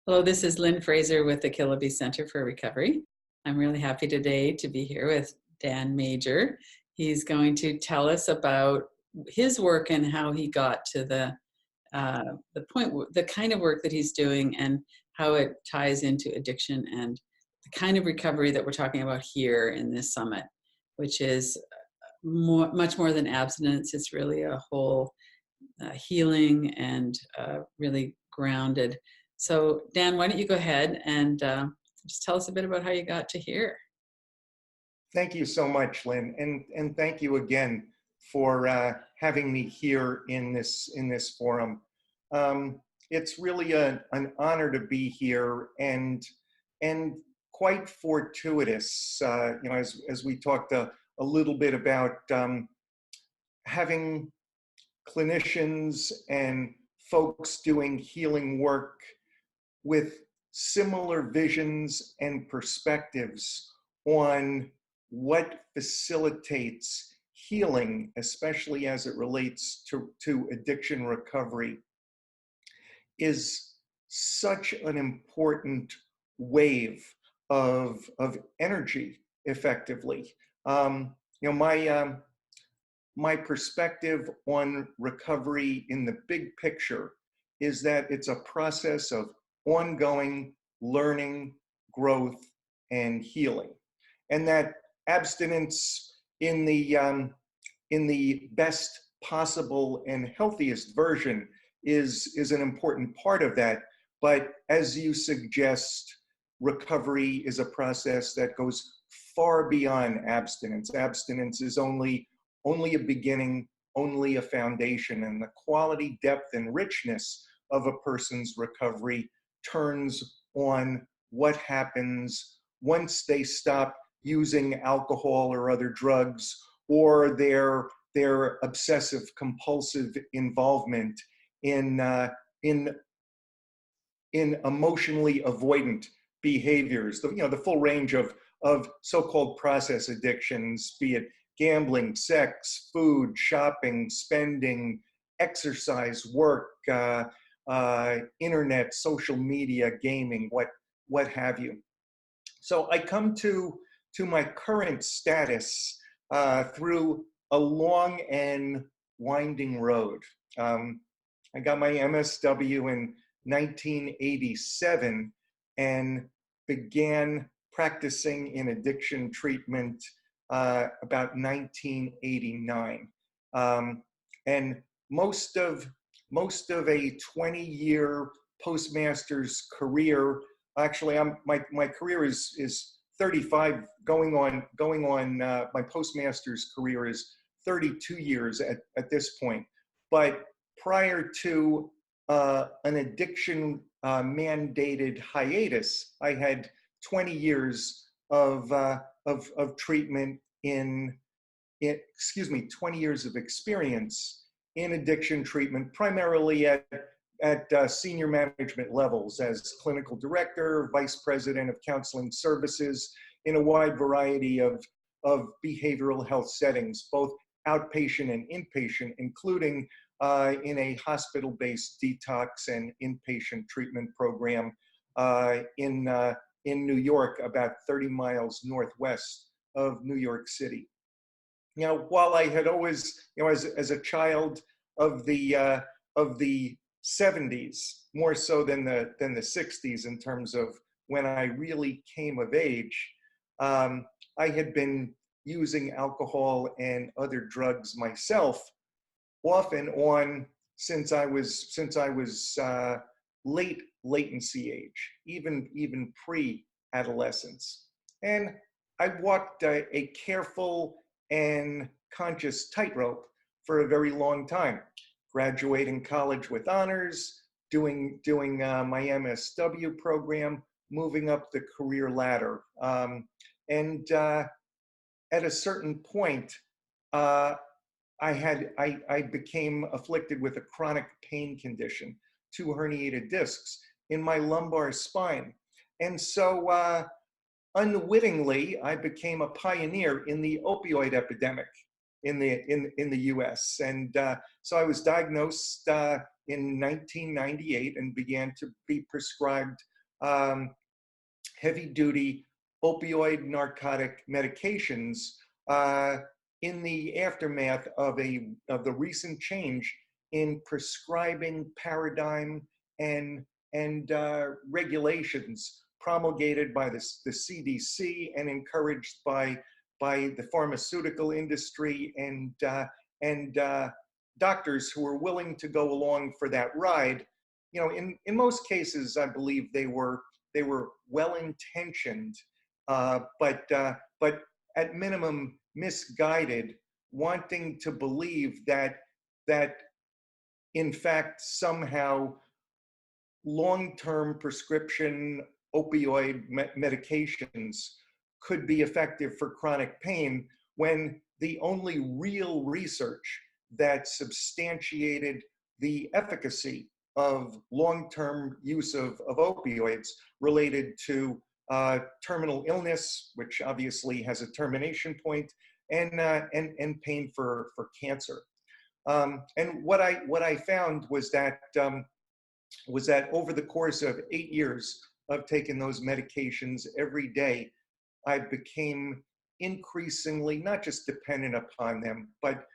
Hello, this is Lynn Fraser with the Kiloby Center for Recovery. I'm really happy today to be here with Dan Major. He's going to tell us about his work and how he got to the point, the kind of work that he's doing and how it ties into addiction and the kind of recovery that we're talking about here in this summit, which is much more than abstinence. It's really a whole healing and really grounded. So Dan, why don't you go ahead and just tell us a bit about how you got to here. Thank you so much, Lynn, and thank you again for having me here in this forum. It's really an honor to be here, and quite fortuitous. As we talked a little bit about having clinicians and folks doing healing work with similar visions and perspectives on what facilitates healing, especially as it relates to addiction recovery, is such an important wave of energy, effectively. My perspective on recovery in the big picture is that it's a process of ongoing learning, growth, and healing. And that abstinence in the best possible and healthiest version is an important part of that. But as you suggest, recovery is a process that goes far beyond abstinence. Abstinence is only a beginning, only a foundation, and the quality, depth, and richness of a person's recovery turns on what happens once they stop using alcohol or other drugs, or their obsessive compulsive involvement in emotionally avoidant behaviors. The full range of so-called process addictions, be it gambling, sex, food, shopping, spending, exercise, work, internet, social media, gaming, what have you. So I come to my current status through a long and winding road. I got my MSW in 1987 and began practicing in addiction treatment about 1989. And most of a 20-year postmaster's career, actually my career is 35, going on my postmaster's career is 32 years at this point. But prior to an addiction mandated hiatus, I had 20 years of treatment 20 years of experience in addiction treatment, primarily at senior management levels as clinical director, vice president of counseling services in a wide variety of behavioral health settings, both outpatient and inpatient, including in a hospital-based detox and inpatient treatment program in New York, about 30 miles northwest of New York City. While I had always, as a child of the 70s, more so than the 60s in terms of when I really came of age, I had been using alcohol and other drugs myself, off and on, since I was late latency age, even pre-adolescence. And I walked a careful and conscious tightrope for a very long time, graduating college with honors, doing my MSW program, moving up the career ladder. And at a certain point, I became afflicted with a chronic pain condition, 2 herniated discs in my lumbar spine. And so unwittingly, I became a pioneer in the opioid epidemic in the US. And so I was diagnosed in 1998 and began to be prescribed um, heavy-duty opioid narcotic medications in the aftermath of the recent change in prescribing paradigm and regulations promulgated by the CDC and encouraged by the pharmaceutical industry and doctors who were willing to go along for that ride. You know, in most cases, I believe they were well-intentioned, but at minimum misguided, wanting to believe that in fact somehow long-term prescription opioid medications could be effective for chronic pain, when the only real research that substantiated the efficacy of long-term use of opioids related to terminal illness, which obviously has a termination point, and pain for cancer. And what I found was that over the course of 8 years of taking those medications every day, I became increasingly not just dependent upon them, but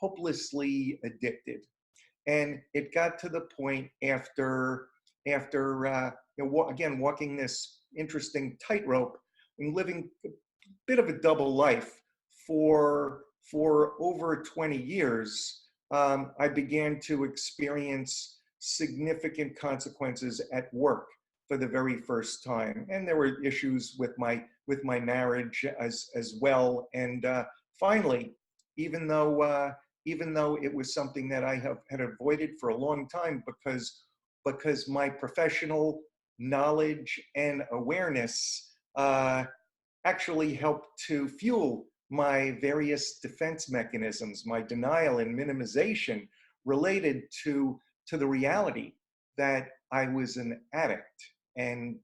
hopelessly addicted. And it got to the point after again, walking this interesting tightrope and living a bit of a double life for over 20 years, I began to experience significant consequences at work for the very first time. And there were issues with my marriage as well. And finally, even though it was something that I had avoided for a long time because my professional knowledge and awareness actually helped to fuel my various defense mechanisms, my denial and minimization related to the reality that I was an addict, and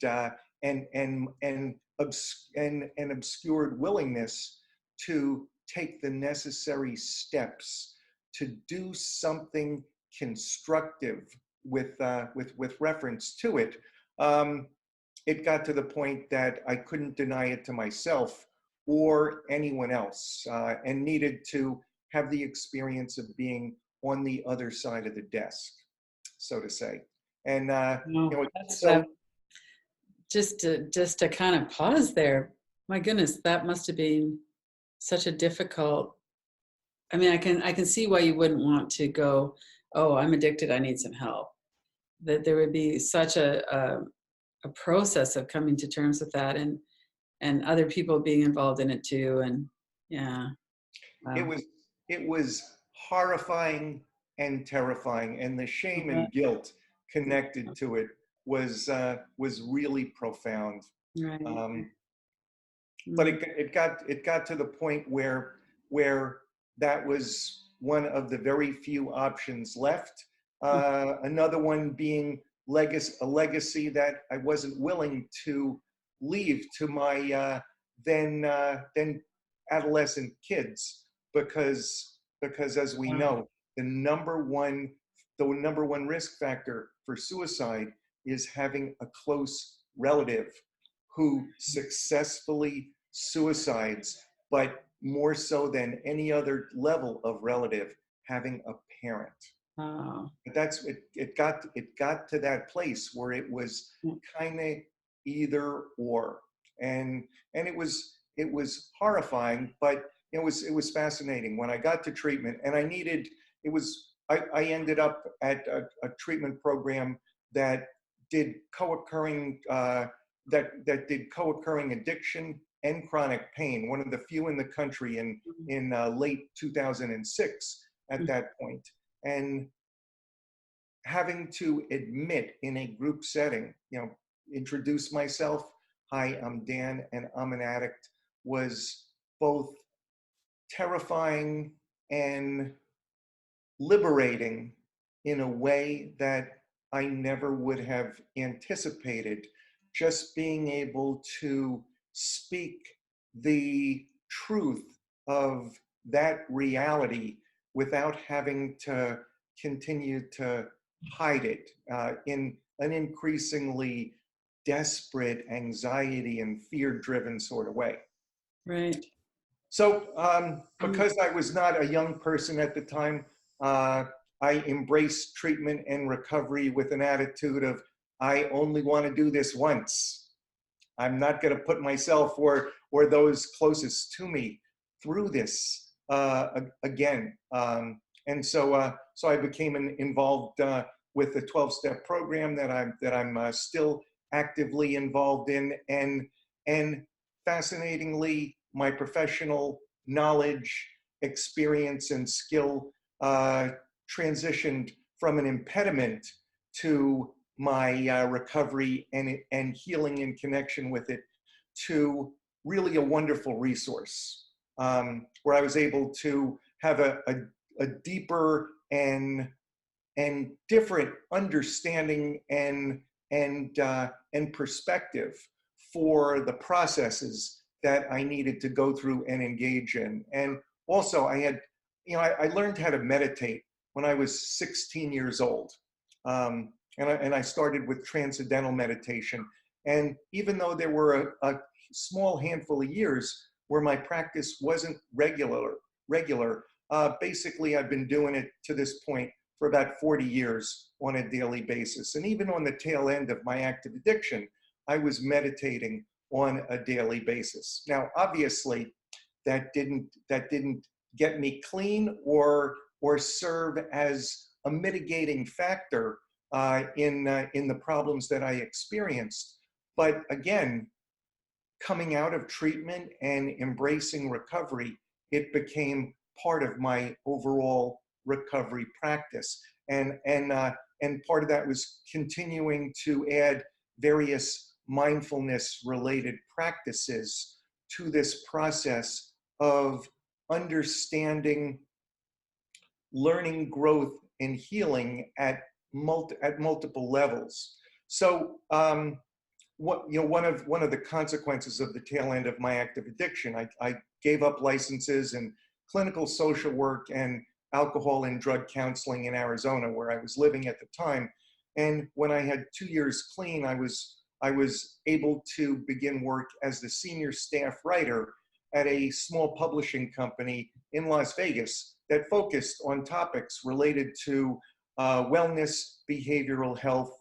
obscured willingness to take the necessary steps to do something constructive with reference to it. It got to the point that I couldn't deny it to myself or anyone else, and needed to have the experience of being on the other side of the desk, so to say. And No, you know, that's so just to kind of pause there. My goodness, that must have been such a difficult. I mean, I can see why you wouldn't want to go, oh, I'm addicted, I need some help. That there would be such a process of coming to terms with that, and other people being involved in it too. And yeah, wow. it was horrifying and terrifying, and the shame and guilt connected to it was really profound. Right. But it got to the point where that was one of the very few options left. Another one being a legacy that I wasn't willing to leave to my then adolescent kids, because as we know, the number one risk factor for suicide is having a close relative who successfully suicides, but more so than any other level of relative, having a parent. Wow. But it got to that place where it was kind of either or, and it was horrifying, but it was fascinating. When I got to treatment, and I ended up at a treatment program that did co-occurring addiction and chronic pain, one of the few in the country in late 2006 at that point. And having to admit in a group setting, introduce myself, hi, I'm Dan and I'm an addict, was both terrifying and liberating in a way that I never would have anticipated. Just being able to speak the truth of that reality without having to continue to hide it in an increasingly desperate, anxiety and fear-driven sort of way. Right. So because I was not a young person at the time, I embraced treatment and recovery with an attitude of, I only want to do this once. I'm not going to put myself or those closest to me through this again. And so I became involved with the 12-step program that I'm still actively involved in, and fascinatingly, my professional knowledge, experience, and skill transitioned from an impediment to my recovery and healing in connection with it to really a wonderful resource, where I was able to have a deeper and different understanding and perspective for the processes that I needed to go through and engage in. And also I had, I learned how to meditate when I was 16 years old. And I started with transcendental meditation. And even though there were a small handful of years where my practice wasn't regular, basically I've been doing it to this point for about 40 years on a daily basis. And even on the tail end of my active addiction, I was meditating on a daily basis. Now, obviously, that didn't get me clean or serve as a mitigating factor in the problems that I experienced. But again, coming out of treatment and embracing recovery, it became part of my overall recovery practice. And part of that was continuing to add various mindfulness related practices to this process of understanding, learning, growth, and healing at multiple levels. So one of the consequences of the tail end of my active addiction, I gave up licenses in clinical social work and alcohol and drug counseling in Arizona, where I was living at the time. And when I had 2 years clean, I was able to begin work as the senior staff writer at a small publishing company in Las Vegas that focused on topics related to wellness, behavioral health,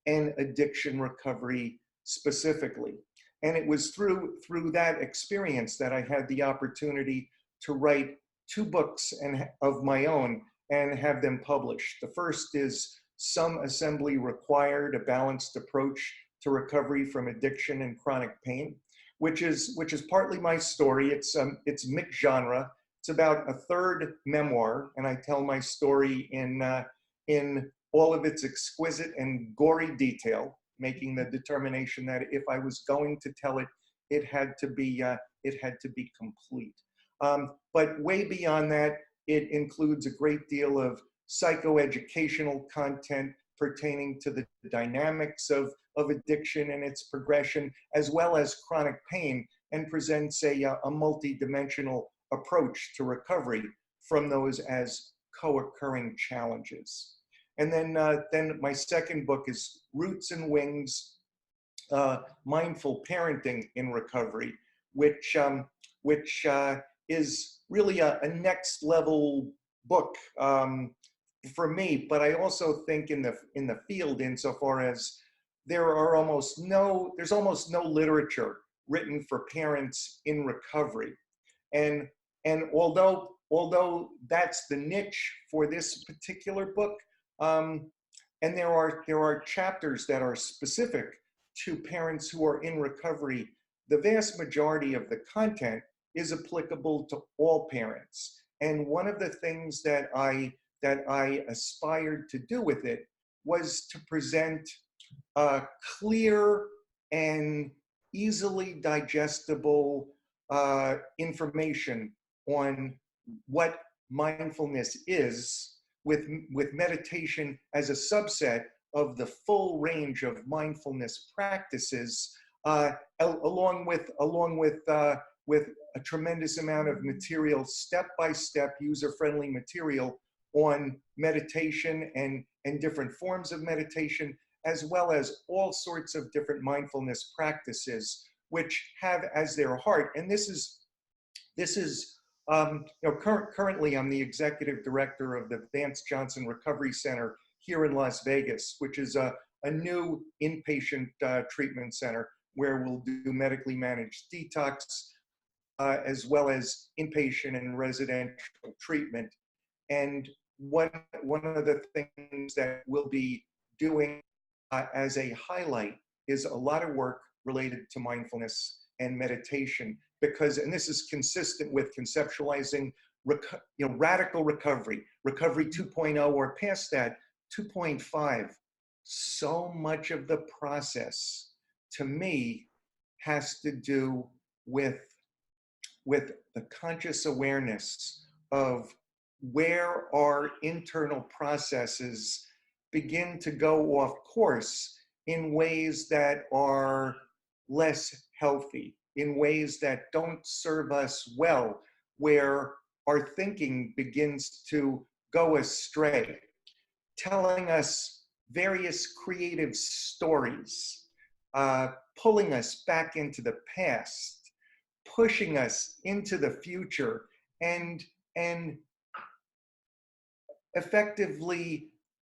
and addiction recovery specifically. And it was through that experience that I had the opportunity to write 2 books of my own and have them published. The first is Some Assembly Required, a Balanced Approach to Recovery from Addiction and Chronic Pain, which is partly my story. It's mixed genre. It's about a third memoir, and I tell my story in all of its exquisite and gory detail, making the determination that if I was going to tell it, it had to be complete. But way beyond that, it includes a great deal of psychoeducational content pertaining to the dynamics of addiction and its progression, as well as chronic pain, and presents a multi-dimensional approach to recovery from those as co-occurring challenges. And then my second book is Roots and Wings, Mindful Parenting in Recovery, which is really a next level book for me. But I also think in the field, insofar as there's almost no literature written for parents in recovery, and although that's the niche for this particular book, and there are chapters that are specific to parents who are in recovery, the vast majority of the content is applicable to all parents. And one of the things that I aspired to do with it was to present clear and easily digestible information on what mindfulness is, with meditation as a subset of the full range of mindfulness practices, along with a tremendous amount of material, step-by-step, user-friendly material on meditation and different forms of meditation, as well as all sorts of different mindfulness practices, which have as their heart, and this is currently I'm the executive director of the Vance Johnson Recovery Center here in Las Vegas, which is a new inpatient treatment center where we'll do medically managed detox, as well as inpatient and residential treatment. And one of the things that we'll be doing as a highlight is a lot of work related to mindfulness and meditation, because, and this is consistent with conceptualizing radical recovery 2.0 or past that, 2.5. So much of the process, to me, has to do with the conscious awareness of where our internal processes begin to go off course in ways that are less healthy, in ways that don't serve us well, where our thinking begins to go astray, telling us various creative stories, pulling us back into the past, pushing us into the future, and effectively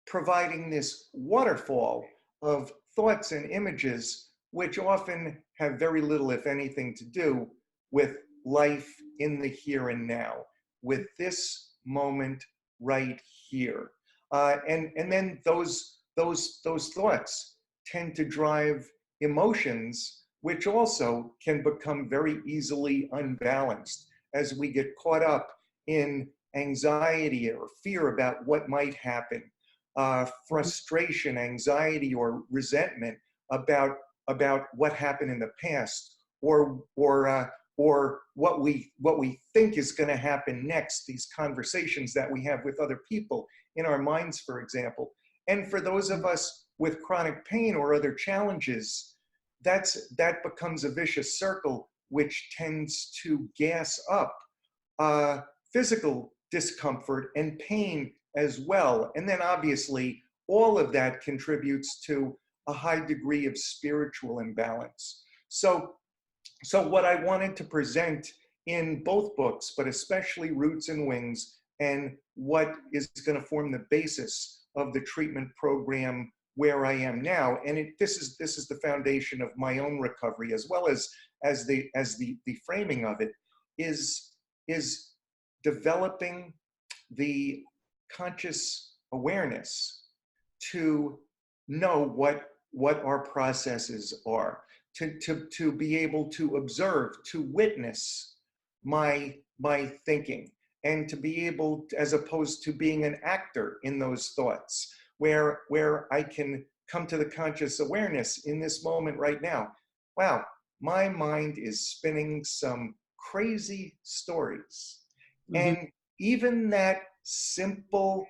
providing this waterfall of thoughts and images, which often have very little, if anything, to do with life in the here and now, with this moment right here. And then those thoughts tend to drive emotions, which also can become very easily unbalanced as we get caught up in anxiety or fear about what might happen, frustration, anxiety, or resentment about what happened in the past, or what we think is going to happen next. These conversations that we have with other people in our minds, for example. And for those of us with chronic pain or other challenges, that becomes a vicious circle, which tends to gas up physical discomfort and pain as well. And then obviously all of that contributes to a high degree of spiritual imbalance. So what I wanted to present in both books, but especially Roots and Wings, and what is going to form the basis of the treatment program where I am now, and this is the foundation of my own recovery, as well as the framing of it, is developing the conscious awareness to know what our processes are, to be able to observe, to witness my thinking, and to be able, as opposed to being an actor in those thoughts, where I can come to the conscious awareness in this moment right now. Wow, my mind is spinning some crazy stories. Mm-hmm. And even that simple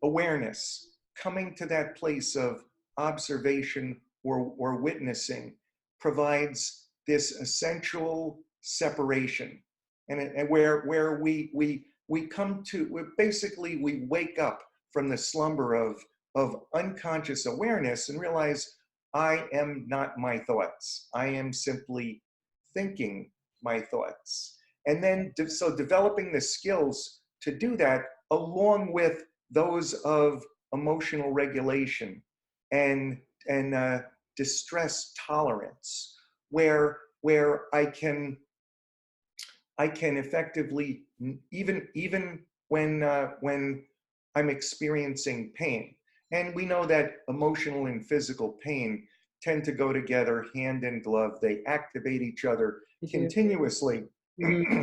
awareness, coming to that place of observation or witnessing, provides this essential separation, and where we come to, basically we wake up from the slumber of unconscious awareness and realize I am not my thoughts. I am simply thinking my thoughts. And then so developing the skills to do that, along with those of emotional regulation and distress tolerance, where I can effectively, even when I'm experiencing pain. And we know that emotional and physical pain tend to go together hand in glove. They activate each other continuously. Mm-hmm.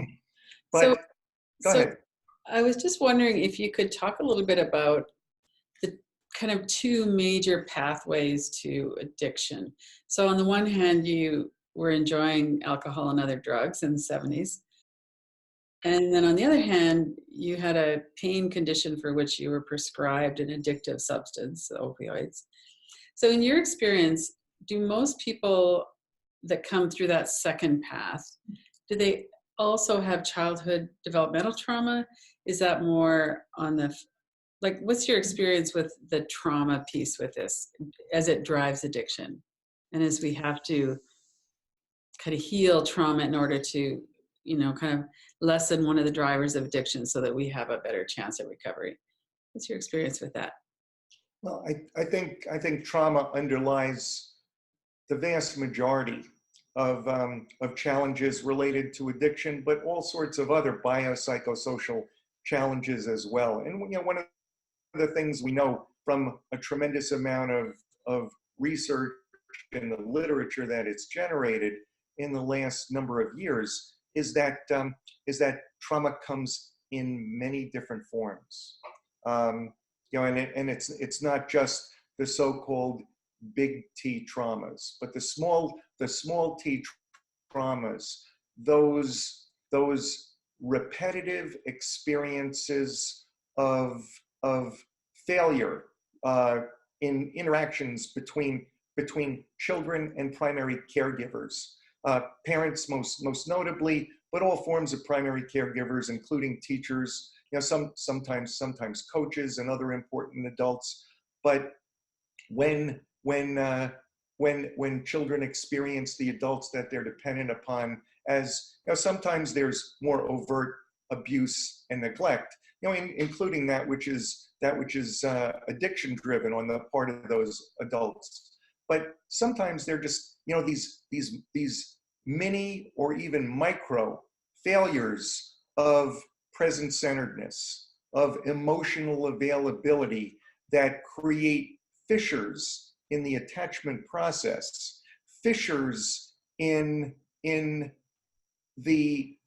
But go ahead. I was just wondering if you could talk a little bit about the kind of two major pathways to addiction. So on the one hand, you were enjoying alcohol and other drugs in the 70s. And then on the other hand, you had a pain condition for which you were prescribed an addictive substance, opioids. So in your experience, do most people that come through that second path, do they also have childhood developmental trauma? Is that more on the like, what's your experience with the trauma piece with this as it drives addiction? And as we have to kind of heal trauma in order to, kind of lessen one of the drivers of addiction so that we have a better chance at recovery. What's your experience with that? Well, I think trauma underlies the vast majority of challenges related to addiction, but all sorts of other biopsychosocial challenges as well. And one of the things we know from a tremendous amount of research and the literature that it's generated in the last number of years is that trauma comes in many different forms. And it's not just the so-called big T traumas, but the small T traumas, those repetitive experiences of failure in interactions between children and primary caregivers, parents most notably, but all forms of primary caregivers, including teachers, sometimes coaches and other important adults. But when children experience the adults that they're dependent upon, as sometimes there's more overt abuse and neglect, including that which is addiction driven on the part of those adults. But sometimes they're just these mini or even micro failures of present-centeredness, of emotional availability that create fissures in the attachment process, fissures in the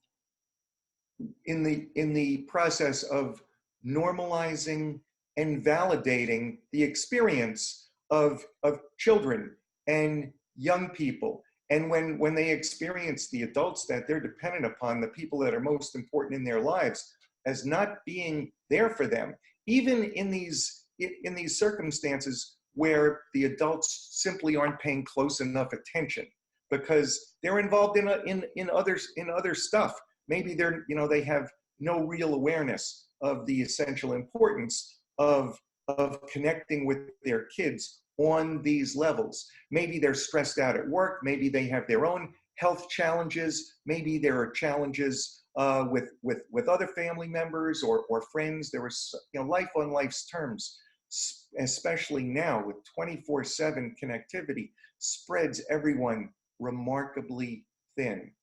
process of normalizing and validating the experience of children and young people. And when they experience the adults that they're dependent upon, the people that are most important in their lives, as not being there for them, even in these circumstances where the adults simply aren't paying close enough attention because they're involved in other stuff. Maybe they have no real awareness of the essential importance of connecting with their kids on these levels. Maybe they're stressed out at work. Maybe they have their own health challenges. Maybe there are challenges with other family members or friends. There was life on life's terms, especially now with 24/7 connectivity, spreads everyone remarkably thin.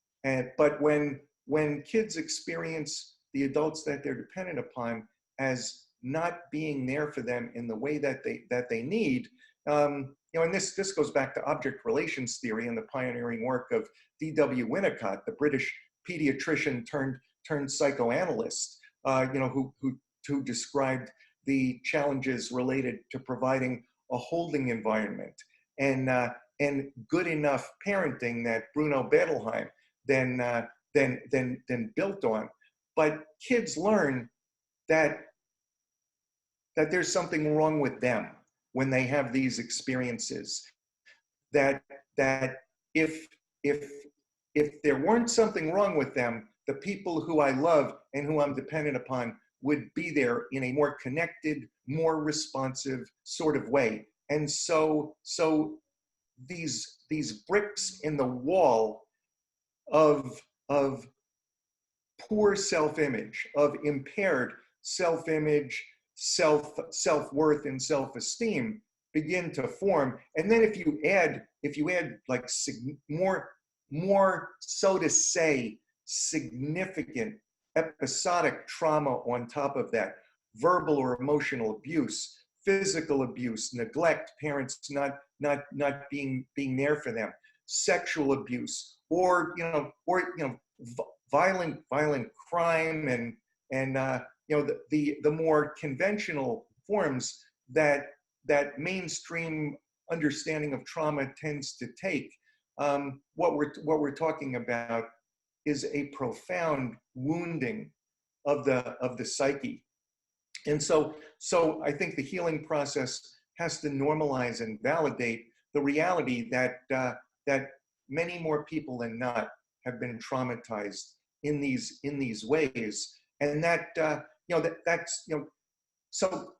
But when kids experience the adults that they're dependent upon as not being there for them in the way that they need, and this goes back to object relations theory and the pioneering work of D.W. Winnicott, the British pediatrician turned psychoanalyst, who described the challenges related to providing a holding environment and good enough parenting that Bruno Bettelheim then built on. But kids learn that there's something wrong with them when they have these experiences. That if there weren't something wrong with them, the people who I love and who I'm dependent upon would be there in a more connected, more responsive sort of way. And so these bricks in the wall of poor self-image, of impaired self-image, self-worth and self-esteem begin to form. And then if you add like more, so to say, significant episodic trauma on top of that, verbal or emotional abuse, physical abuse, neglect, parents not being there for them, sexual abuse, or violent crime, and the more conventional forms that mainstream understanding of trauma tends to take. What we're talking about is a profound wounding of the psyche. And so I think the healing process has to normalize and validate the reality that many more people than not have been traumatized in these ways, and so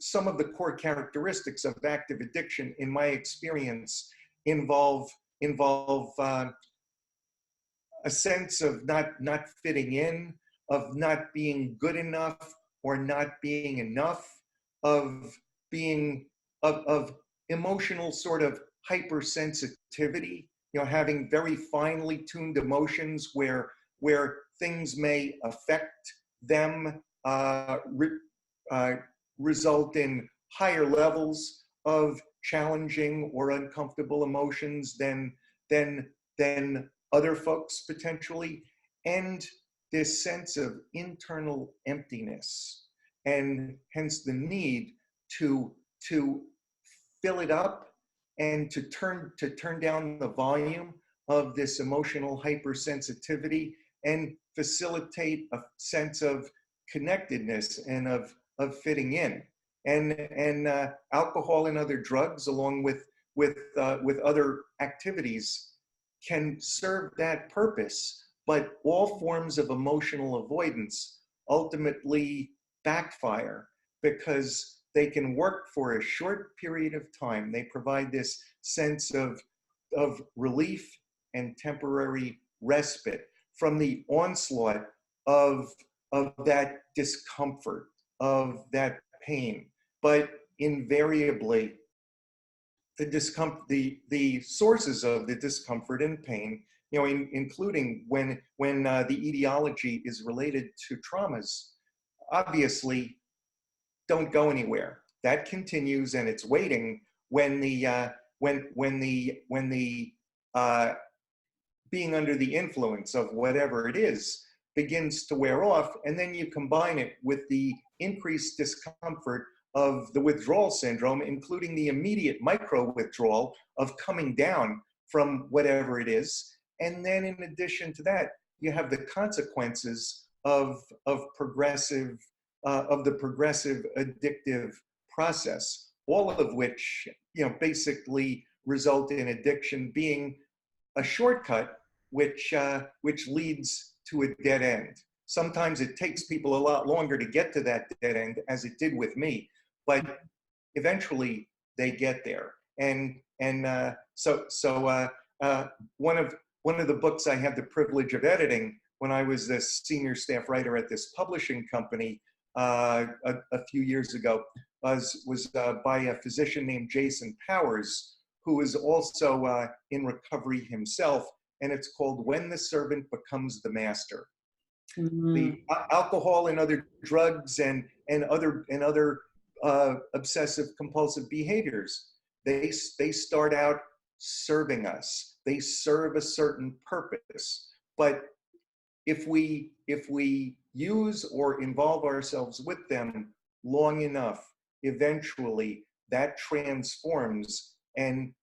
some of the core characteristics of active addiction, in my experience, involve a sense of not fitting in, of not being good enough or not being enough, of being of emotional sort of hypersensitivity, having very finely tuned emotions where things may affect them, result in higher levels of challenging or uncomfortable emotions than other folks potentially, and this sense of internal emptiness, and hence the need to fill it up and to turn down the volume of this emotional hypersensitivity and facilitate a sense of connectedness and of fitting in. And alcohol and other drugs, along with other activities, can serve that purpose, but all forms of emotional avoidance ultimately backfire because they can work for a short period of time. They provide this sense of relief and temporary respite from the onslaught of that discomfort, of that pain. But invariably, the sources of the discomfort and pain, including when the etiology is related to traumas, obviously don't go anywhere. That continues, and it's waiting when the being under the influence of whatever it is begins to wear off, and then you combine it with the increased discomfort of the withdrawal syndrome, including the immediate micro withdrawal of coming down from whatever it is. And then in addition to that, you have the consequences of the progressive addictive process, all of which, basically result in addiction being a shortcut, which leads to a dead end. Sometimes it takes people a lot longer to get to that dead end, as it did with me, but eventually they get there. And so one of the books I had the privilege of editing when I was the senior staff writer at this publishing company a few years ago was by a physician named Jason Powers, who is also in recovery himself, and it's called When the Servant Becomes the Master. Mm-hmm. The alcohol and other drugs and other obsessive compulsive behaviors, they start out serving us. They serve a certain purpose, but if we use or involve ourselves with them long enough, eventually that transforms and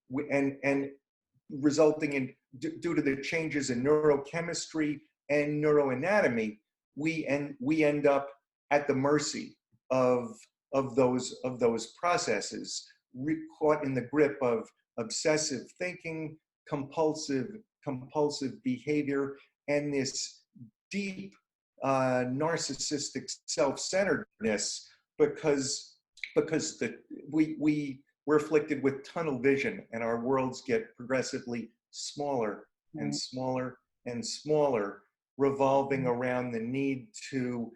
resulting in, due to the changes in neurochemistry and neuroanatomy, we end up at the mercy of those processes, caught in the grip of obsessive thinking, compulsive behavior, and this deep narcissistic self-centeredness, because we're afflicted with tunnel vision, and our worlds get progressively smaller and smaller and smaller, revolving around the need to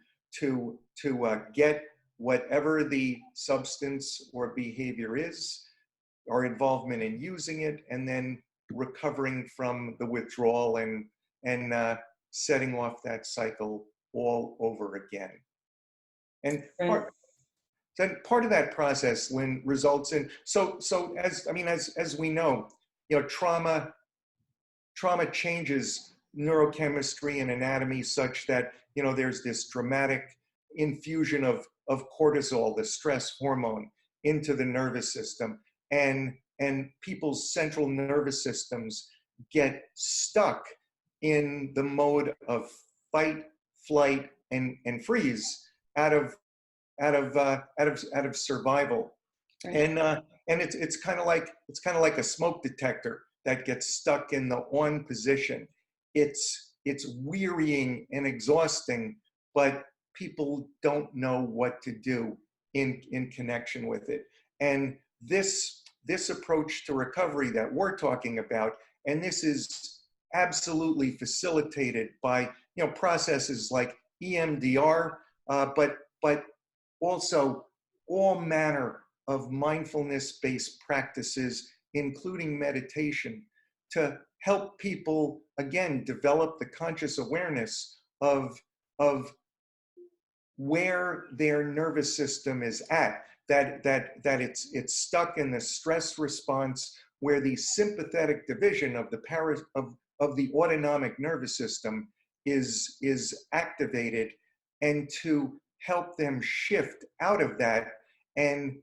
get whatever the substance or behavior is, our involvement in using it, and then recovering from the withdrawal and setting off that cycle all over again. And part of that process, when results in so as we know, trauma changes neurochemistry and anatomy such that there's this dramatic infusion of cortisol, the stress hormone, into the nervous system, and people's central nervous systems get stuck in the mode of fight, flight, and freeze out of survival. Right. And it's kind of like a smoke detector that gets stuck in the on position. It's wearying and exhausting, but people don't know what to do. in connection with it. And this approach to recovery that we're talking about, and this is absolutely facilitated by processes like EMDR, but also all manner of mindfulness-based practices, including meditation, to help people again develop the conscious awareness of where their nervous system is at, that it's stuck in the stress response, where the sympathetic division of the autonomic nervous system is activated, and to help them shift out of that and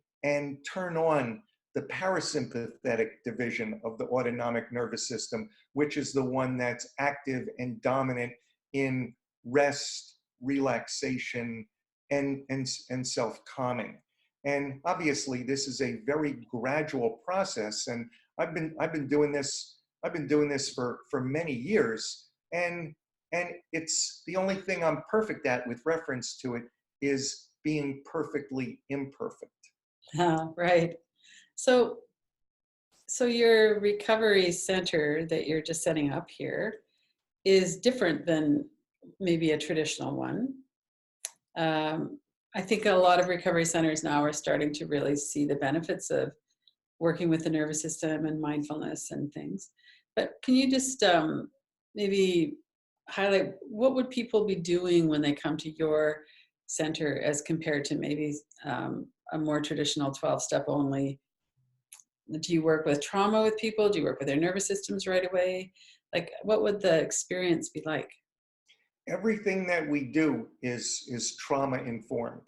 turn on the parasympathetic division of the autonomic nervous system, which is the one that's active and dominant in rest, relaxation, and self-calming. And obviously, this is a very gradual process. And I've been doing this for many years. And it's the only thing I'm perfect at with reference to it is being perfectly imperfect. Right. So your recovery center that you're just setting up here is different than maybe a traditional one. I think a lot of recovery centers now are starting to really see the benefits of working with the nervous system and mindfulness and things. But can you just maybe highlight what would people be doing when they come to your center as compared to maybe a more traditional 12-step only? Do you work with trauma with people? Do you work with their nervous systems right away? Like, what would the experience be like? Everything that we do is trauma informed.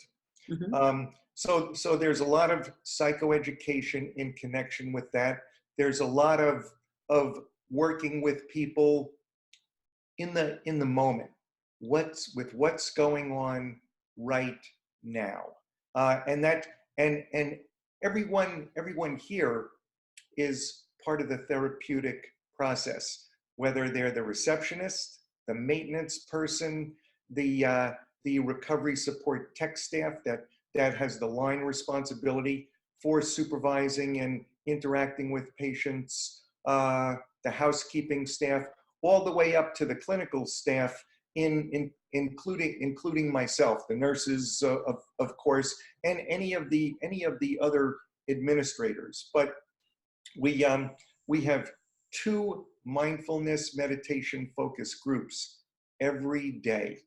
Mm-hmm. So there's a lot of psychoeducation in connection with that. There's a lot of working with people in the moment. What's going on right now, and everyone here is part of the therapeutic process, whether they're the receptionist, the maintenance person, the recovery support tech staff that has the line responsibility for supervising and interacting with patients, the housekeeping staff, all the way up to the clinical staff, including myself, the nurses, of course, and any of the other administrators. But we have 2 mindfulness meditation focus groups every day.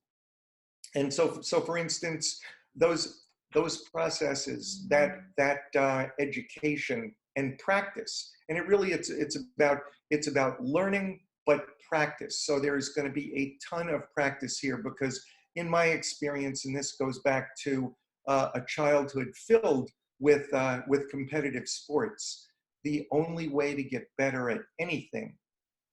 And so for instance, those processes, that education and practice, and it's about learning, but practice. So there's going to be a ton of practice here, because in my experience, and this goes back to a childhood filled with competitive sports, the only way to get better at anything,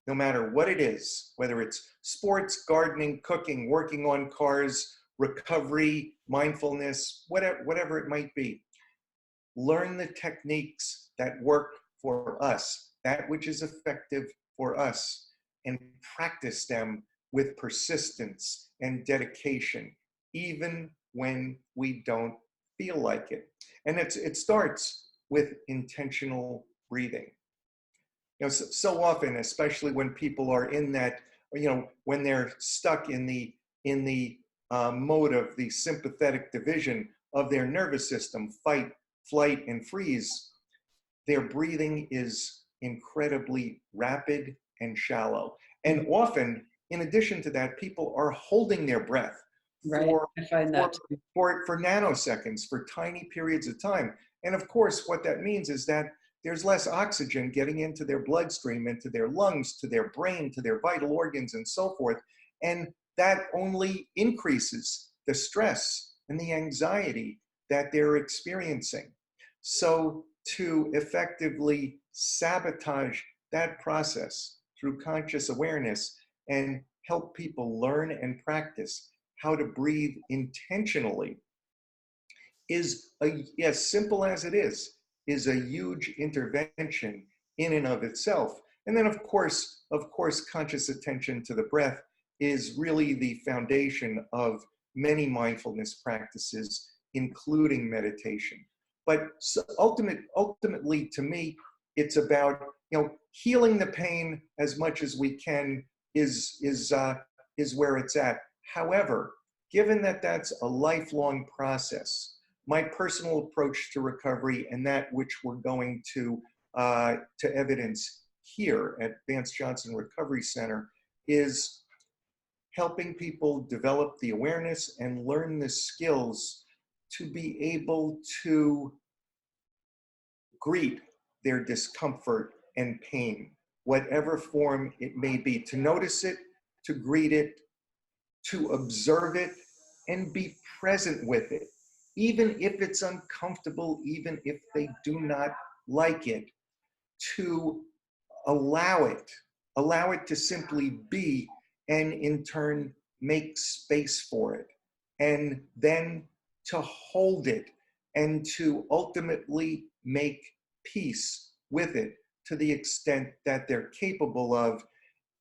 no matter what it is, whether it's sports, gardening, cooking, working on cars, recovery, mindfulness, whatever it might be, learn the techniques that work for us, that which is effective for us, and practice them with persistence and dedication, even when we don't feel like it. And it starts with intentional breathing. So often, especially when people are in that, when they're stuck in the mode of the sympathetic division of their nervous system, fight, flight, and freeze, their breathing is incredibly rapid and shallow. And often, in addition to that, people are holding their breath for nanoseconds, for tiny periods of time. And of course, what that means is that there's less oxygen getting into their bloodstream, into their lungs, to their brain, to their vital organs, and so forth. And that only increases the stress and the anxiety that they're experiencing. So to effectively sabotage that process through conscious awareness and help people learn and practice how to breathe intentionally is, as simple as it is a huge intervention in and of itself. And then of course, conscious attention to the breath is really the foundation of many mindfulness practices, including meditation. But ultimately, to me, it's about, healing the pain as much as we can is where it's at. However, given that that's a lifelong process, my personal approach to recovery, and that which we're going to evidence here at Vance Johnson Recovery Center, is helping people develop the awareness and learn the skills to be able to greet their discomfort and pain, whatever form it may be, to notice it, to greet it, to observe it, and be present with it, even if it's uncomfortable, even if they do not like it, to allow it to simply be, and in turn make space for it, and then to hold it and to ultimately make peace with it to the extent that they're capable of,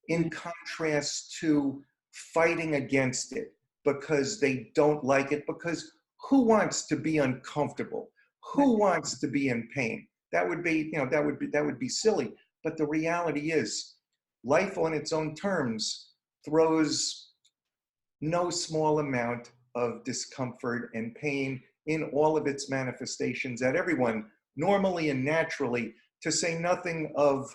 in contrast to fighting against it because they don't like it. Because who wants to be uncomfortable? Who wants to be in pain? That would be, that would be silly. But the reality is, life on its own terms throws no small amount of discomfort and pain in all of its manifestations at everyone, normally and naturally, to say nothing of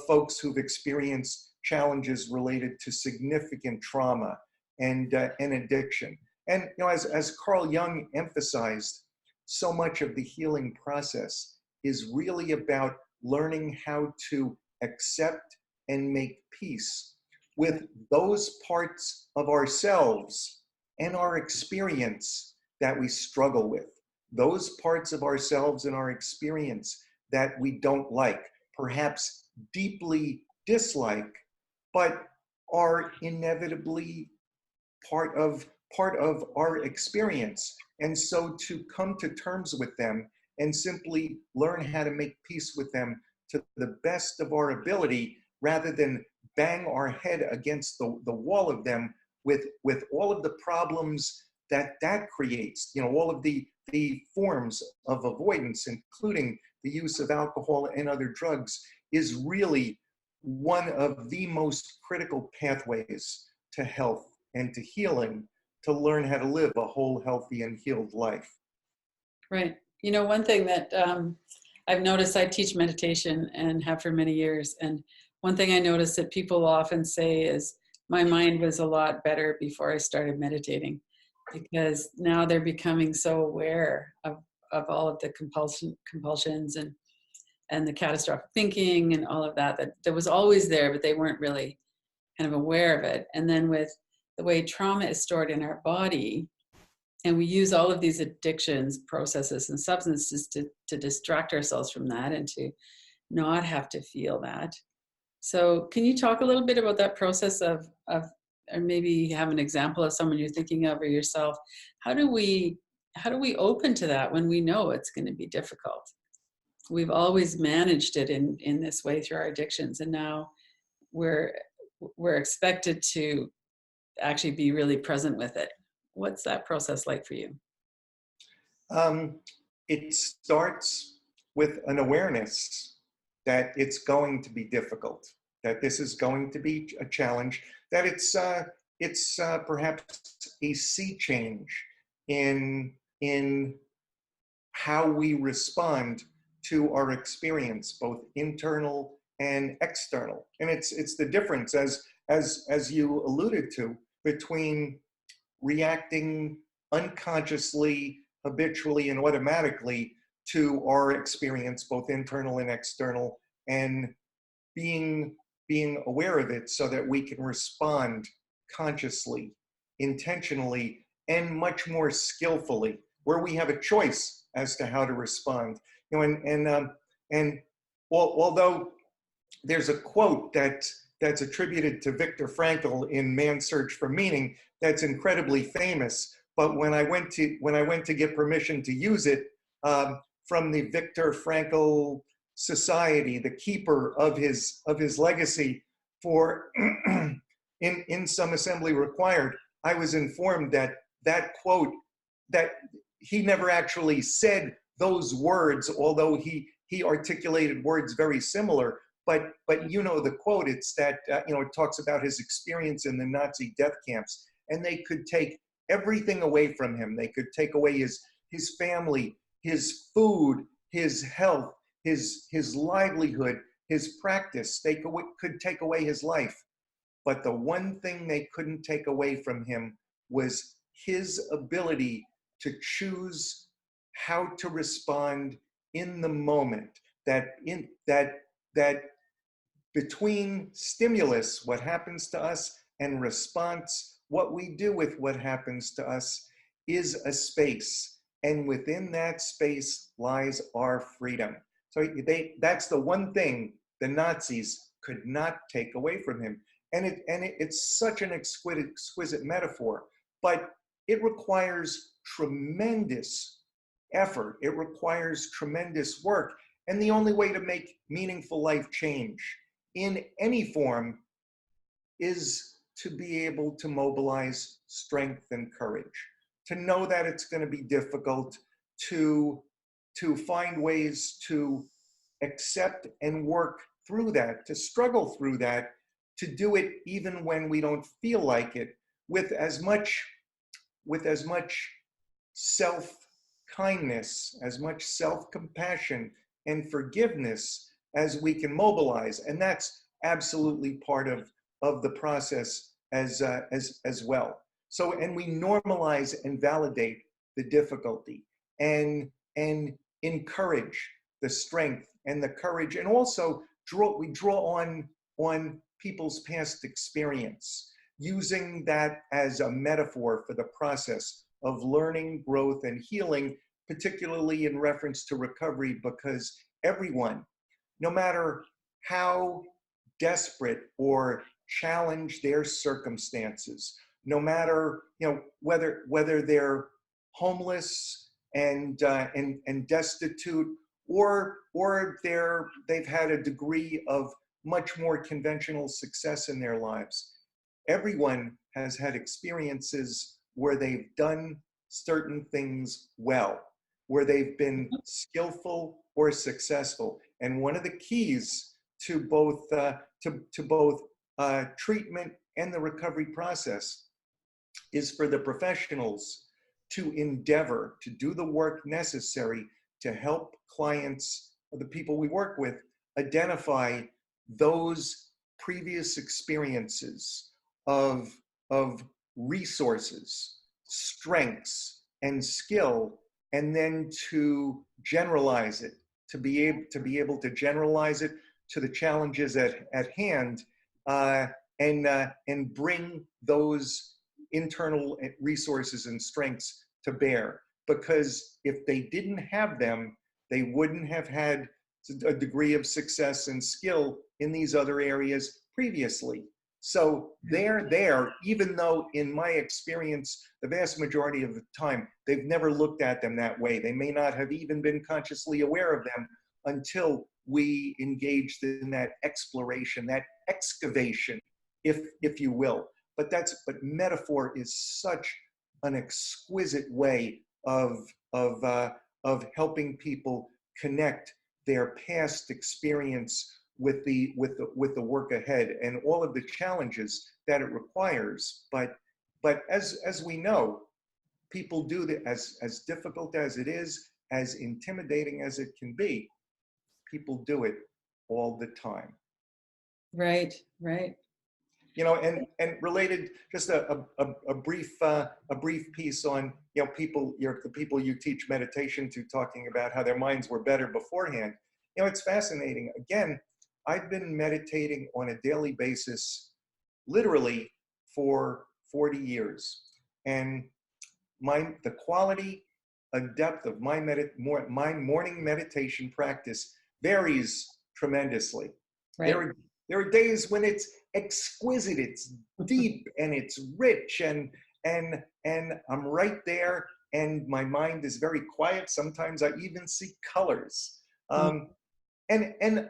folks who've experienced challenges related to significant trauma and addiction. And as Carl Jung emphasized, so much of the healing process is really about learning how to accept and make peace with those parts of ourselves and our experience that we struggle with, those parts of ourselves and our experience that we don't like, perhaps deeply dislike, but are inevitably part of our experience. And so to come to terms with them and simply learn how to make peace with them to the best of our ability, rather than bang our head against the wall of them with all of the problems that creates, all of the forms of avoidance, including the use of alcohol and other drugs, is really one of the most critical pathways to health and to healing, to learn how to live a whole, healthy, and healed life. Right. One thing that I've noticed, I teach meditation and have for many years. And one thing I noticed that people often say is, my mind was a lot better before I started meditating, because now they're becoming so aware of all of the compulsions and the catastrophic thinking and all of that was always there, but they weren't really kind of aware of it. And then with the way trauma is stored in our body, and we use all of these addictions, processes, and substances to distract ourselves from that and to not have to feel that. So can you talk a little bit about that process of or maybe have an example of someone you're thinking of or yourself? How do we open to that when we know it's going to be difficult? We've always managed it in this way through our addictions, and now we're expected to actually be really present with it. What's that process like for you? It starts with an awareness that it's going to be difficult, that this is going to be a challenge, that it's perhaps a sea change in how we respond to our experience, both internal and external. And it's the difference, as you alluded to, between reacting unconsciously, habitually, and automatically to our experience, both internal and external, and being aware of it so that we can respond consciously, intentionally, and much more skillfully, where we have a choice as to how to respond. And although there's a quote that's attributed to Viktor Frankl in Man's Search for Meaning that's incredibly famous, but when I went to get permission to use it from the Viktor Frankl Society, the keeper of his legacy, for in some assembly required, I was informed that quote, that he never actually said those words, although he articulated words very similar. But you know the quote, it's that, it talks about his experience in the Nazi death camps, and they could take everything away from him. They could take away his family, his food, his health, his livelihood, his practice. They could take away his life. But the one thing they couldn't take away from him was his ability to choose how to respond in the moment. That between stimulus, what happens to us, and response, what we do with what happens to us, is a space. And within that space lies our freedom. So that's the one thing the Nazis could not take away from him. And it's such an exquisite metaphor, but it requires tremendous effort. It requires tremendous work. And the only way to make meaningful life change in any form is to be able to mobilize strength and courage, to know that it's going to be difficult, to find ways to accept and work through that, to struggle through that, to do it even when we don't feel like it, with as much self-kindness, as much self-compassion and forgiveness as we can mobilize. And that's absolutely part of the process as well. So, and we normalize and validate the difficulty, and encourage the strength and the courage, and also we draw on people's past experience, using that as a metaphor for the process of learning, growth, and healing, particularly in reference to recovery, because everyone, no matter how desperate or challenged their circumstances, no matter whether they're homeless and destitute, or they've had a degree of much more conventional success in their lives, everyone has had experiences where they've done certain things well, where they've been skillful or successful. And one of the keys to both treatment and the recovery process is for the professionals to endeavor to do the work necessary to help clients, or the people we work with, identify those previous experiences of resources, strengths, and skill, and then to generalize it, to be able to generalize it to the challenges at hand, and bring those internal resources and strengths to bear. Because if they didn't have them, they wouldn't have had a degree of success and skill in these other areas previously. So they're there, even though in my experience, the vast majority of the time, they've never looked at them that way. They may not have even been consciously aware of them until we engaged in that exploration, that excavation, if you will. But metaphor is such an exquisite way of helping people connect their past experience with the work ahead and all of the challenges that it requires. But as we know, people do that, as difficult as it is, as intimidating as it can be, people do it all the time. Right. And related, just a brief piece on, the people you teach meditation to, talking about how their minds were better beforehand. It's fascinating. Again, I've been meditating on a daily basis, literally, for 40 years. And the quality, depth of my morning meditation practice varies tremendously. Right. There are days when it's exquisite, it's deep, and it's rich, and I'm right there, and my mind is very quiet. Sometimes I even see colors. And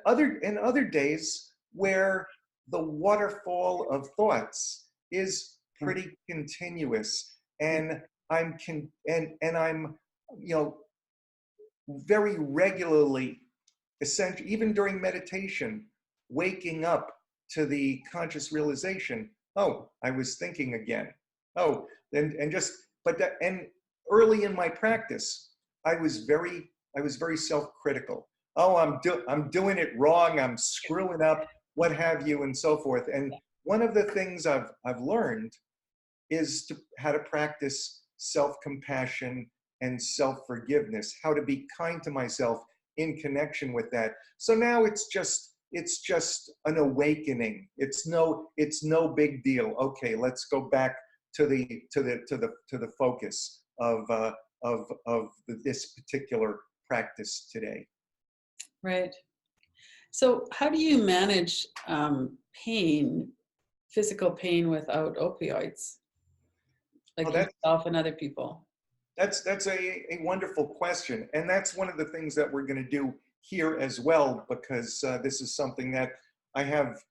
other days where the waterfall of thoughts is pretty continuous, and I'm you know, very regularly, essentially, even during meditation, waking up to the conscious realization, oh, I was thinking again. Oh, and just, but that, and early in my practice, I was very self-critical. Oh, I'm doing it wrong. I'm screwing up, what have you, and so forth. And one of the things I've learned is how to practice self-compassion and self-forgiveness, how to be kind to myself in connection with that. So now it's just an awakening. It's no big deal. Okay, let's go back to the focus of this particular practice today. Right. So how do you manage pain, physical pain without opioids, like Well, yourself and other people? that's a wonderful question, and that's one of the things that we're going to do here as well, because this is something that I have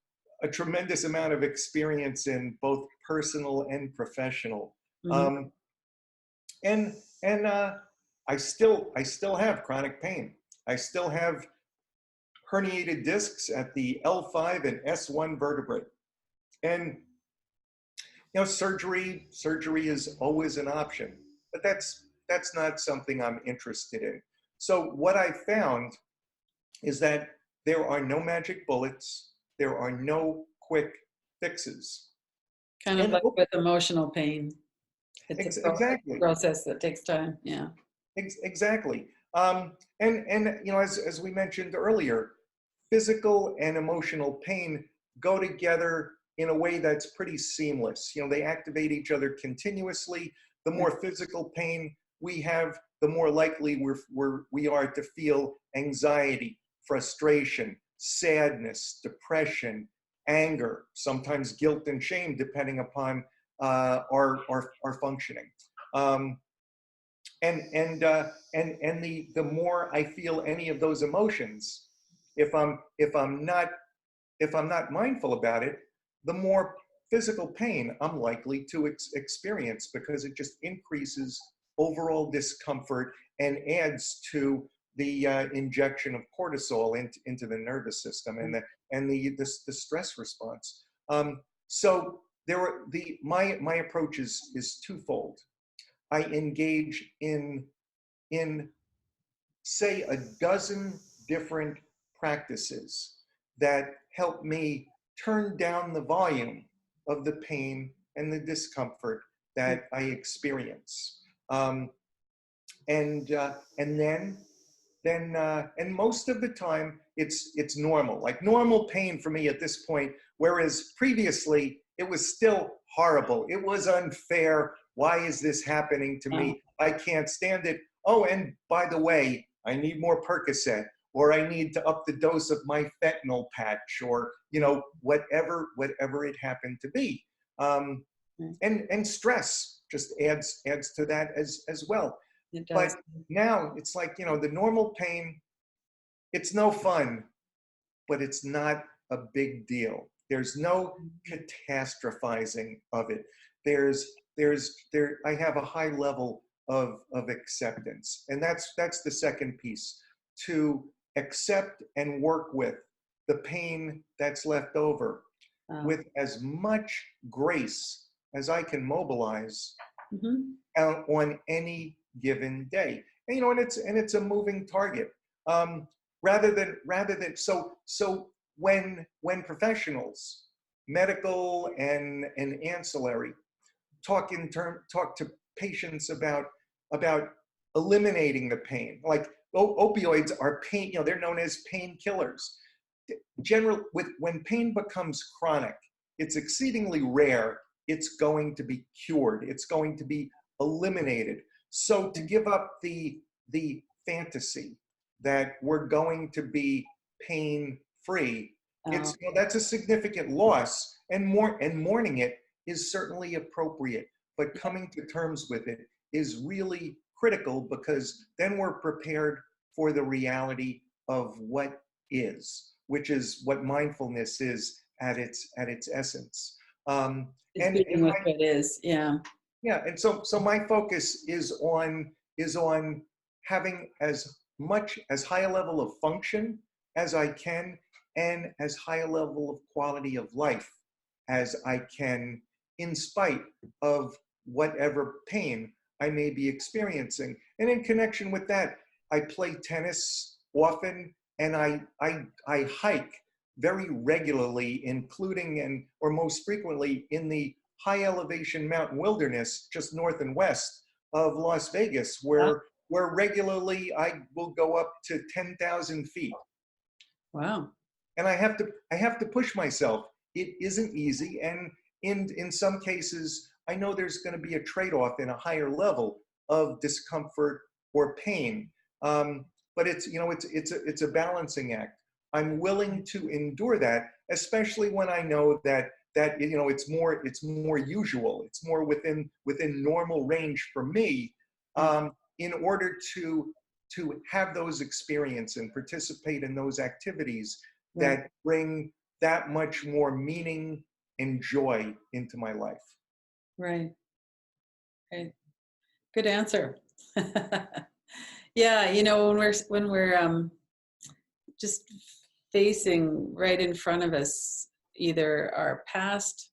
a tremendous amount of experience in, both personal and professional. Mm-hmm. Um, and I still have chronic pain. I still have herniated discs at the L5 and S1 vertebrae, and surgery is always an option, but that's not something I'm interested in. So what I found is that there are no magic bullets, there are no quick fixes. Kind of And like with emotional pain. It's a exactly, process that takes time. Yeah. exactly. And as we mentioned earlier, physical and emotional pain go together in a way that's pretty seamless. They activate each other continuously. The more physical pain we have, the more likely we are to feel anxiety, frustration, sadness, depression, anger, sometimes guilt and shame, depending upon our functioning. And the more I feel any of those emotions, if I'm not mindful about it, the more physical pain I'm likely to experience, because it just increases overall discomfort and adds to the injection of cortisol into the nervous system and the stress response. So my approach is twofold. I engage in say a dozen different practices that help me turn down the volume of the pain and the discomfort that I experience. And most of the time it's normal, like normal pain for me at this point, whereas previously it was still horrible. It was unfair. Why is this happening to me? I can't stand it. Oh, and by the way, I need more Percocet, or I need to up the dose of my fentanyl patch, or whatever it happened to be. And stress just adds to that as well. It does. But now it's like, the normal pain, it's no fun, but it's not a big deal. There's no catastrophizing of it. I have a high level of acceptance. And that's the second piece, to accept and work with the pain that's left over with as much grace as I can mobilize on any given day. And it's a moving target. Rather than so when professionals, medical and ancillary, talk to patients about eliminating the pain, like opioids are pain, they're known as painkillers. When pain becomes chronic, it's exceedingly rare it's going to be cured. It's going to be eliminated. So to give up the fantasy that we're going to be pain-free, that's a significant loss, and mourning it is certainly appropriate. But coming to terms with it is really critical, because then we're prepared for the reality of what is, which is what mindfulness is at its essence. It's being with what is, yeah. Yeah, and so my focus is on is on having as much as high a level of function as I can and as high a level of quality of life as I can, in spite of whatever pain I may be experiencing. And in connection with that, I play tennis often, and I hike very regularly, including or most frequently in the high elevation mountain wilderness just north and west of Las Vegas, Wow. where regularly I will go up to 10,000 feet. Wow. And I have to push myself. It isn't easy, and in some cases, I know there's going to be a trade-off in a higher level of discomfort or pain. But it's a balancing act. I'm willing to endure that, especially when I know that it's more usual. It's more within normal range for me, in order to have those experiences and participate in those activities Right. that bring that much more meaning and joy into my life. Right. Right. Good answer. Yeah, when we're just facing right in front of us either our past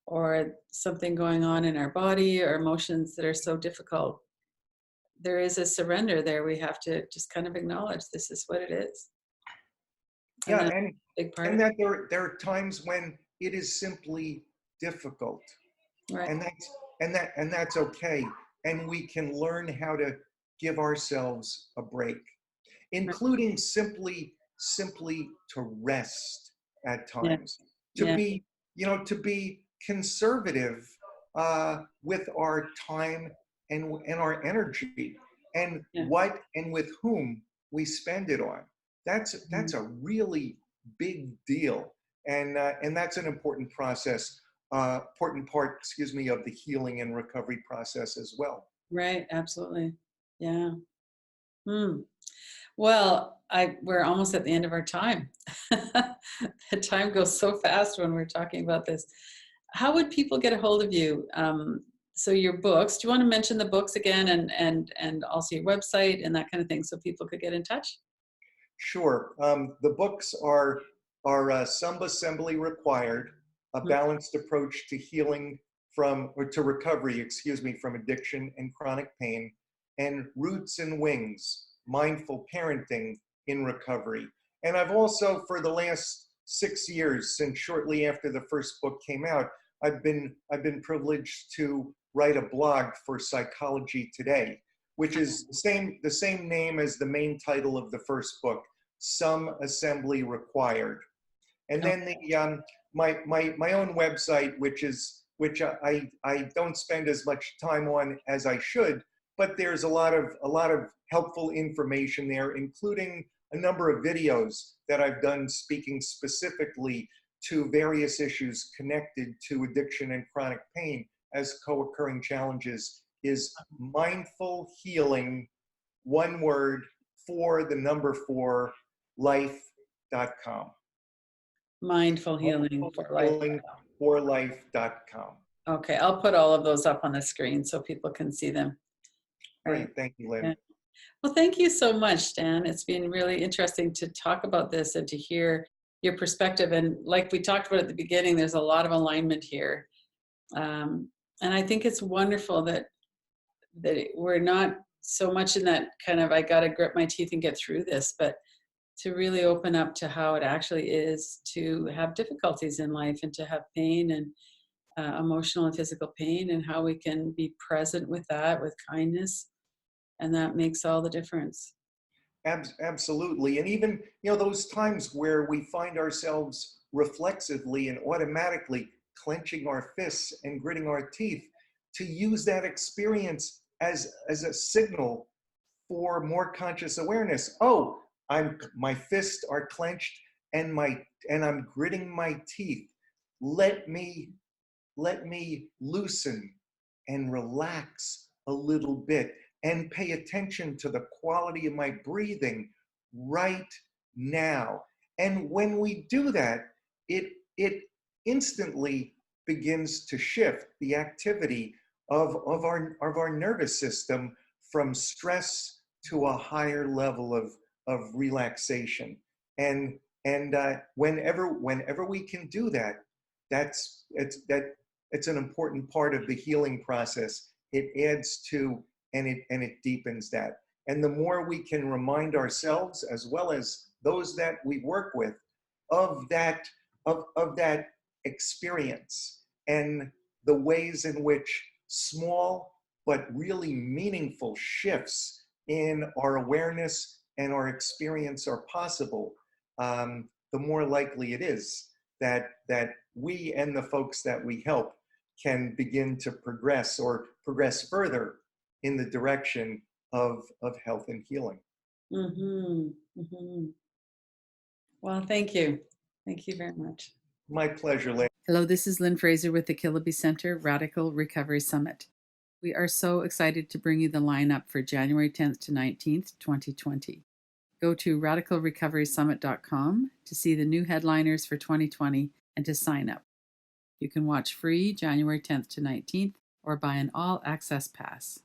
or something going on in our body or emotions that are so difficult, there is a surrender there. We have to just kind of acknowledge this is what it is. And Yeah, that's a big part and of it. that there are times when it is simply difficult, Right. and that's okay. And we can learn how to give ourselves a break, Right. including simply to rest at Yeah. times, to Yeah. be conservative with our time and our energy, and Yeah. what and with whom we spend it on. That's Mhm. a really big deal, and that's an important important part, excuse me, of the healing and recovery process as well. Right. Absolutely. Yeah. Hmm. Well, we're almost at the end of our time. The time goes so fast when we're talking about this. How would people get a hold of you? So your books. Do you want to mention the books again, and also your website and that kind of thing, so people could get in touch? Sure. The books are Some Assembly Required, a Mm. balanced approach to healing or to recovery, excuse me, from addiction and chronic pain, and Roots and Wings, Mindful Parenting in Recovery. And I've also, for the last 6 years, since shortly after the first book came out, I've been privileged to write a blog for Psychology Today, which is the same name as the main title of the first book, Some Assembly Required. And Oh, then my own website, which I don't spend as much time on as I should, but there's a lot of helpful information there, including a number of videos that I've done speaking specifically to various issues connected to addiction and chronic pain as co-occurring challenges, is Mindful Healing, one word, for life.com. mindful healing Mindful for life. Healing for life.com. Okay, I'll put all of those up on the screen so people can see them. Right. Great, thank you, Yeah. Lynn. Well, thank you so much, Dan. It's been really interesting to talk about this and to hear your perspective. And like we talked about at the beginning, there's a lot of alignment here. And I think it's wonderful that we're not so much in that kind of I got to grit my teeth and get through this, but to really open up to how it actually is to have difficulties in life and to have pain and emotional and physical pain, and how we can be present with that with kindness, and that makes all the difference. Absolutely. And even, those times where we find ourselves reflexively and automatically clenching our fists and gritting our teeth, to use that experience as a signal for more conscious awareness. Oh, my fists are clenched and I'm gritting my teeth. Let me loosen and relax a little bit and pay attention to the quality of my breathing right now. And when we do that, it instantly begins to shift the activity of our nervous system from stress to a higher level of relaxation. And whenever we can do that, it's an important part of the healing process. It adds to and it deepens that. And the more we can remind ourselves, as well as those that we work with, of that experience and the ways in which small but really meaningful shifts in our awareness and our experience are possible, the more likely it is that we and the folks that we help can begin to progress further in the direction of health and healing. Mm-hmm. Mm-hmm. Well, thank you. Thank you very much. My pleasure, Lynn. Hello, this is Lynn Fraser with the Kiloby Center Radical Recovery Summit. We are so excited to bring you the lineup for January 10th to 19th, 2020. Go to radicalrecoverysummit.com to see the new headliners for 2020 and to sign up. You can watch free January 10th to 19th or buy an all-access pass.